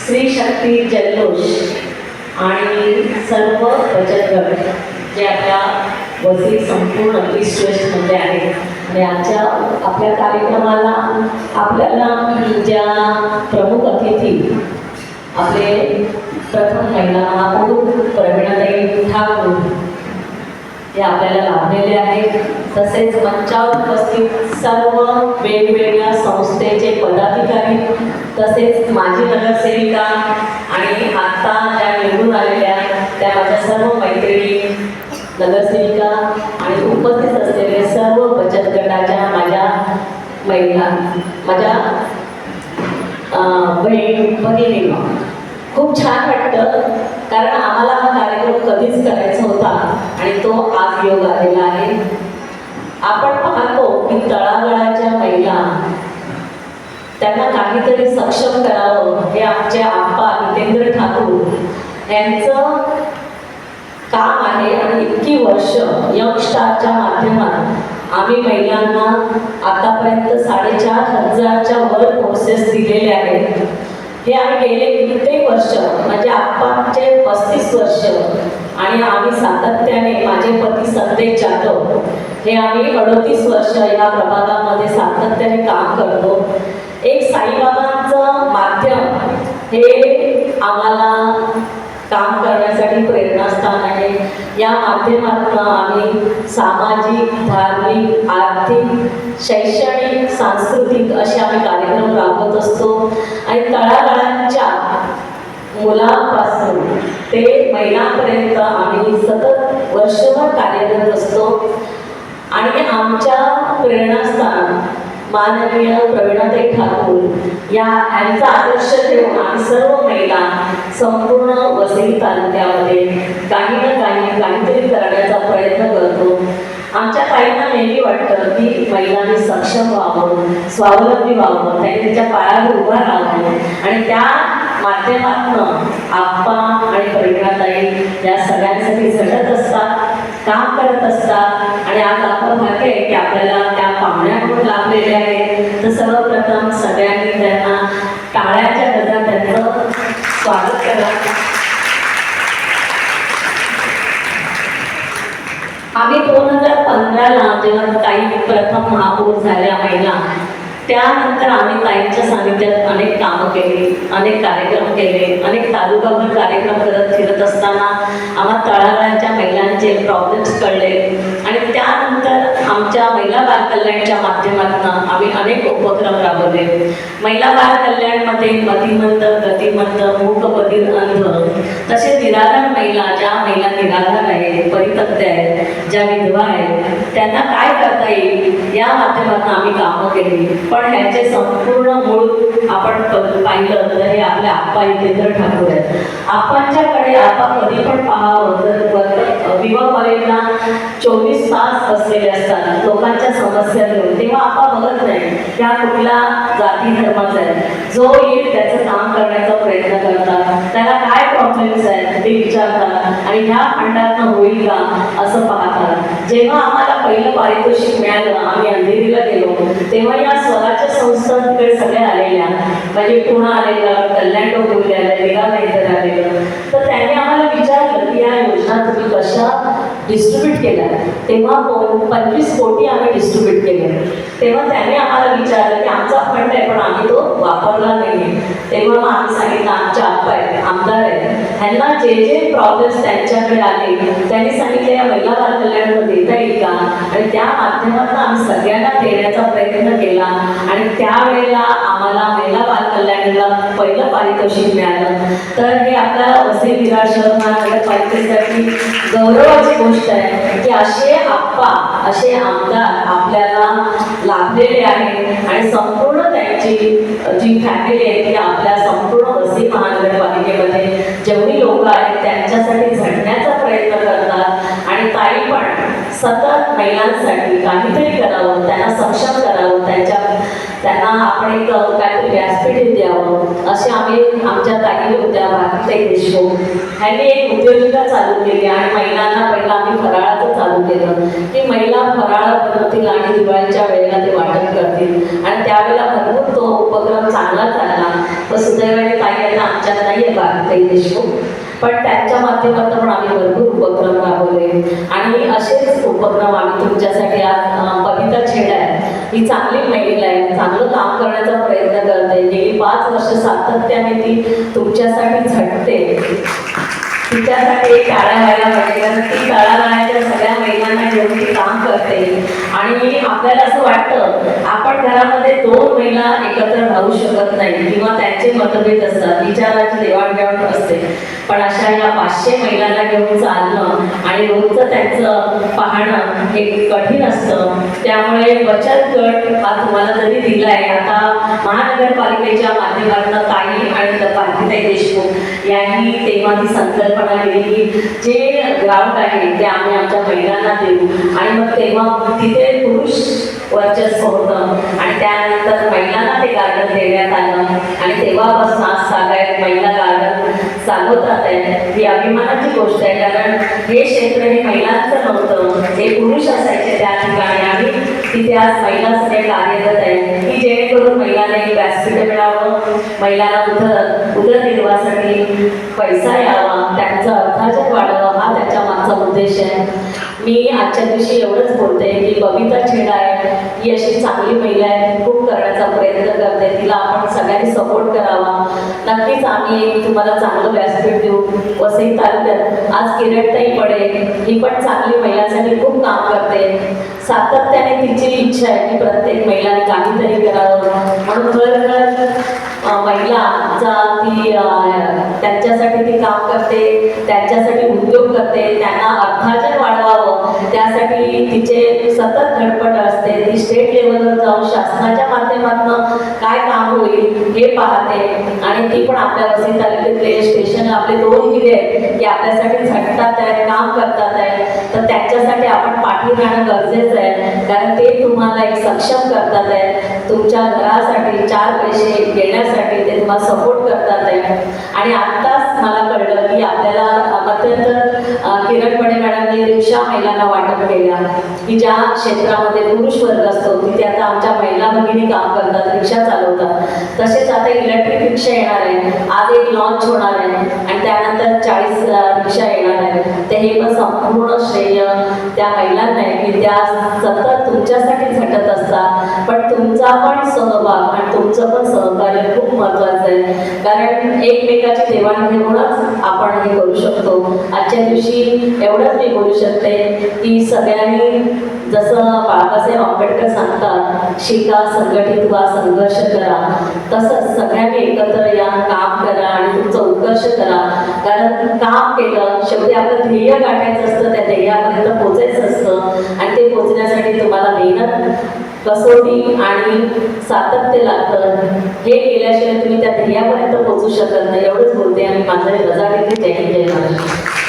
स्त्री शक्ती जल्लोष आणि सर्व बचत गट जे आपल्या वसई संपूर्ण ईस्ट-वेस्टमध्ये आहेत आणि आपल्या कार्यक्रमाला आपल्याला ज्या प्रमुख अतिथी आपले प्रथम महिला महापौर प्रवीणाताई ठाकूर हे आपल्याला लाभलेले आहेत, तसेच मंचावर उपस्थित सर्व वेगवेगळ्या संस्थेचे पदाधिकारी, तसेच माजी नगरसेविका आणि आता ज्या निवडून आलेल्या त्या माझ्या सर्व मैत्रिणी नगरसेविका आणि उपस्थित असलेले सर्व बचत गटाच्या माझ्या महिला, माझ्या भगिनी, खूप छान वाटतं कारण आम्हाला हा कार्यक्रम कधीच करायचा होता आणि तो आज योग आलेला आहे. आपण पाहतो की तळागाळाच्या महिला त्यांना काहीतरी सक्षम करावं हे आमचे आप्पा हितेंद्र ठाकूर यांचं काम आहे आणि इतकी वर्ष यंग स्टारच्या माध्यमात आम्ही महिलांना आतापर्यंत 4,500च्या वर कोर्सेस दिलेले आहेत. हे आम्ही गेले कित्येक वर्ष म्हणजे आप्पांचे 35 वर्ष आणि आम्ही सातत्याने, माझे पती संदेश जाधव हे आम्ही 38 वर्ष या प्रभागामध्ये सातत्याने काम करतो. एक साईबाबांचं माध्यम हे आम्हाला काम करण्यासाठी प्रेरणास्थान आहे. या माध्यमातून आम्ही सामाजिक, धार्मिक, आर्थिक, शैक्षणिक, सांस्कृतिक असे आम्ही कार्यक्रम राबवत असतो आणि तळागाळांच्या मुलांपासून ते महिलांपर्यंत आम्ही सतत वर्षभर कार्यरत असतो आणि आमच्या प्रेरणास्थान माननीय प्रवीणाताई ठाकूर यांचा आदर्श ठेवून आम्ही सर्व महिला संपूर्ण वसई तालुक्यामध्ये काही ना काहीतरी करण्याचा प्रयत्न करतो. आमच्या ताईंना नेहमी वाटतं की महिलांनी सक्षम व्हावं, स्वावलंबी व्हावं, त्यांनी त्याच्या पायावर उभा राहावं आणि त्या माध्यमातून आप्पा आणि प्रवीणाताई या सगळ्यांसाठी झटत असतात, काम करत असतात आणि आज आपण भाग्य आहे की आपल्याला त्या पाहुण्याकडून लाभलेले आहेत. तर सर्वप्रथम सगळ्यांनी त्यांना टाळ्याच्या गजरात त्यांचं स्वागत करा. आम्ही 2015ला जेव्हा ताई प्रथम महापौर झाल्या महिला, त्यानंतर आम्ही ताईंच्या सानिध्यात अनेक कामं केली, अनेक कार्यक्रम केले, अनेक तालुकाभर कार्यक्रम करत फिरत असताना आम्हाला तळागाळाच्या महिलांचे प्रॉब्लेम्स कळले आणि त्यानंतर आमच्या महिला बाल कल्याणच्या माध्यमातून आम्ही अनेक उपक्रम राबवले. महिला बाल कल्याणमध्ये मतिमंद, गतिमंद, मूक, बधिर, अंध तसे निराधार महिला, ज्या महिला निराधार आहेत, परित्यक्त आहेत, ज्या विधवा आहेत, त्यांना काय करता येईल या माध्यमातून आम्ही कामं केली. पण ह्याचे संपूर्ण मूळ आपण पाहिलं तर हे आपल्या आप्पा हितेंद्र ठाकूर आहेत. आप्पांच्याकडे आप्पा कधी पण पाहावं तर विवाह कॉलेजला 24 तास बसलेले असतात लोकांच्या समस्या घेऊन. तेव्हा आप्पा बघत नाही त्या कुठल्या जाती धर्माचा आहे, जो येईल त्याचं काम करण्याचा प्रयत्न करतात, त्याला काय प्रॉब्लेम्स आहेत ते विचारतात आणि ह्या फंडातनं होईल का असं पाहतात. जेव्हा आम्हाला पहिलं पारितोषिक मिळालं, आम्ही अंधेरीला गेलो, तेव्हा या स्वराज्य संस्था तिकडे सगळ्या आलेल्या, म्हणजे पुणे आलेलं, कल्याण डोंबिवली आलेलं, निराला इतर आलेलं. तर त्यांनी आम्हाला विचारलं की या योजना तुम्ही कशा डिस्ट्रीब्यूट केल्या. तेव्हा 25 कोटी आम्ही डिस्ट्रीब्यूट केले. तेव्हा त्यांनी आम्हाला विचारलं की आमचा फंड आहे पण आम्ही तो वापरला नाही. तेव्हा मग आम्ही सांगितलं आमचे आप्पा आहेत, आमदार आहेत, ह्यांना जे जे प्रॉब्लेम्स त्यांच्याकडे आले त्यांनी सांगितलं या महिला बाल कल्याणला देता येईल का, आणि त्या माध्यमातून आम्ही सगळ्यांना देण्याचा प्रयत्न केला आणि त्यावेळेला आम्हाला महिला बाल कल्याणला पहिलं पारितोषिक मिळालं. तर हे आपल्या वसई विरार शहर महानगरपालिकेसाठी गौरवाची गोष्ट आहे की असे आप्पा, असे आमदार आपल्याला लाभलेले आहेत आणि संपूर्ण त्यांची जी फॅमिली आहे ती आपल्या संपूर्ण वसई महानगरपालिकेमध्ये जेवढी लोक आहेत त्यांच्यासाठी झटण्याचा प्रयत्न करतात आणि ताई पण सतत महिलांसाठी काहीतरी करावं, त्यांना सक्षम करावं, त्यांना आपण एक काहीतरी व्यासपीठ द्यावं असे आम्ही आमच्या ताई होत्या भारतीताई देशमुख ह्यांनी एक उद्योजिका चालू केली आणि महिलांना पहिला आम्ही फराळाचं चालू केलं की महिला फराळ बनवतील आणि दिवाळीच्या वेळेला ते वाटप करतील आणि त्यावेळेला भरपूर तो उपक्रम चांगला चालला. व सुदैवाने ताई आता आमच्यात ताई देशमुख, पण त्यांच्या माध्यमातून पण आम्ही भरपूर उपक्रम राबवले आणि असेच उपक्रम आम्ही तुमच्यासाठी आज बबिता छेड आहे, ही चांगली महिला आहे, चांगलं काम करण्याचा प्रयत्न करते, गेली 5 वर्ष सातत्याने ती तुमच्यासाठी झटते, तिच्यासाठी एक टाळ्या व्हायला पाहिजे कारण ती तळागाळाच्या सगळ्या महिलांना घेऊन ती काम करते आणि आपल्याला असं वाटतं आपण घरामध्ये 2 महिला एकत्र राहू शकत नाही किंवा त्यांचे मतभेद असतात, विचाराची देवाणघेवाण असते, पण अशा या 500 महिलांना घेऊन चालणं आणि रोजचं त्यांचं पाहणं हे कठीण असतं. त्यामुळे बचत गट हा तुम्हाला जरी दिलाय, आता महानगरपालिकेच्या माध्यमातून ताई आणि भारतीताई देशमुख यांनी तेव्हा ती संकल्पना केली की जे ग्राउंड आहे ते आम्ही आमच्या महिलांना देऊ आणि मग तेव्हा तिथे पुरुष वर्चस्व होतं आणि त्यानंतर महिलांना ते गार्डन देण्यात आलं आणि तेव्हापासून आज सागायत महिला गार्डन चालवतात आहे. ही अभिमानाची गोष्ट आहे कारण हे क्षेत्र हे महिलांचं नव्हतं, हे पुरुष असायचे त्या ठिकाणी आणि तिथे आज महिला सगळे कार्यरत आहे की जेणेकरून महिलांना एक व्यासपीठ मिळावं, महिलांना उदरनिर्वाहासाठी पैसा यावा, त्यांचं अर्थार्जन वाढावं, हा त्याच्या मागचा उद्देश आहे. मी आजच्या दिवशी एवढंच बोलते की बबिता छेड आहे, ही अशी चांगली महिला आहे, ती खूप करण्याचा प्रयत्न करते, तिला आपण सगळ्यांनी सपोर्ट करावा. नक्कीच आम्ही एक तुम्हाला चांगलं व्यासपीठ देऊ. वसई तालुक्यात आज किरणताई पडे, ही पण चांगली महिलांसाठी खूप काम करते, सातत्याने तिची इच्छा आहे की प्रत्येक महिलांनी काहीतरी करावं म्हणून महिलाचा ती त्यांच्यासाठी ती काम करते, त्यांच्यासाठी उद्योग करते, त्यांना अर्थार्जन वाढवावं त्यासाठी तिचे सतत धडपड असते. ती स्टेट लेवलवर जाऊन शासनाच्या माध्यमातून काय काम होईल हे पाहते आणि ती पण आपल्या वसई तालुक्यातले स्टेशन आपले 2 हिरे आहेत की आपल्यासाठी झटतात आहेत, काम करतात आहेत, तर त्यांच्यासाठी आपण पाठी राहणं गरजेचं आहे कारण ते तुम्हाला एक सक्षम करतात आहेत, तुमच्या घरासाठी 4 पैसे घेण्यासाठी ते तुम्हाला सपोर्ट करतात आहे. आणि आत्ताच मला कळलं की आपल्याला मध्यंतर किरण पडे मॅडमने रिक्षा महिलांना वाटप केल्या की ज्या क्षेत्रामध्ये पुरुष वर्ग असतो तिथे आता आमच्या महिला भगिनी काम करतात, रिक्षा चालवतात. तसेच आता इलेक्ट्रिक रिक्षा येणार आहे, आज एक लॉन्च होणार आहे आणि त्यानंतर 40 रिक्षा येणार आहे. ते हे पण संपूर्ण श्रेय त्या महिलांना आहे की त्या सतत तुमच्यासाठी झटत असतात, पण तुमचा पण सहभाग आणि तुमचं पण सहकार्य खूप महत्त्वाचं आहे कारण एकमेकाची देवाणघेवाणच आपण हे करू शकतो. आजच्या दिवशी एवढंच मी बोलू शकते की सगळ्यांनी जसं बाबासाहेब आंबेडकर सांगतात शिका, संघटित व्हा, संघर्ष करा, तसंच सगळ्यांनी एकत्र या, काम करा आणि तुमचं उत्कर्ष करा कारण काम केलं शेवटी आपलं ध्येय गाठायचं असतं, त्या ध्येयापर्यंत पोचायचं असतं आणि ते पोचण्यासाठी तुम्हाला मेहनत, कसोटी आणि सातत्य लागतं. हे केल्याशिवाय तुम्ही त्या ध्येयापर्यंत पोहोचू शकत नाही. एवढंच बोलते आणि माझं रजा घेते. जय हिंद, जय महाराष्ट्र.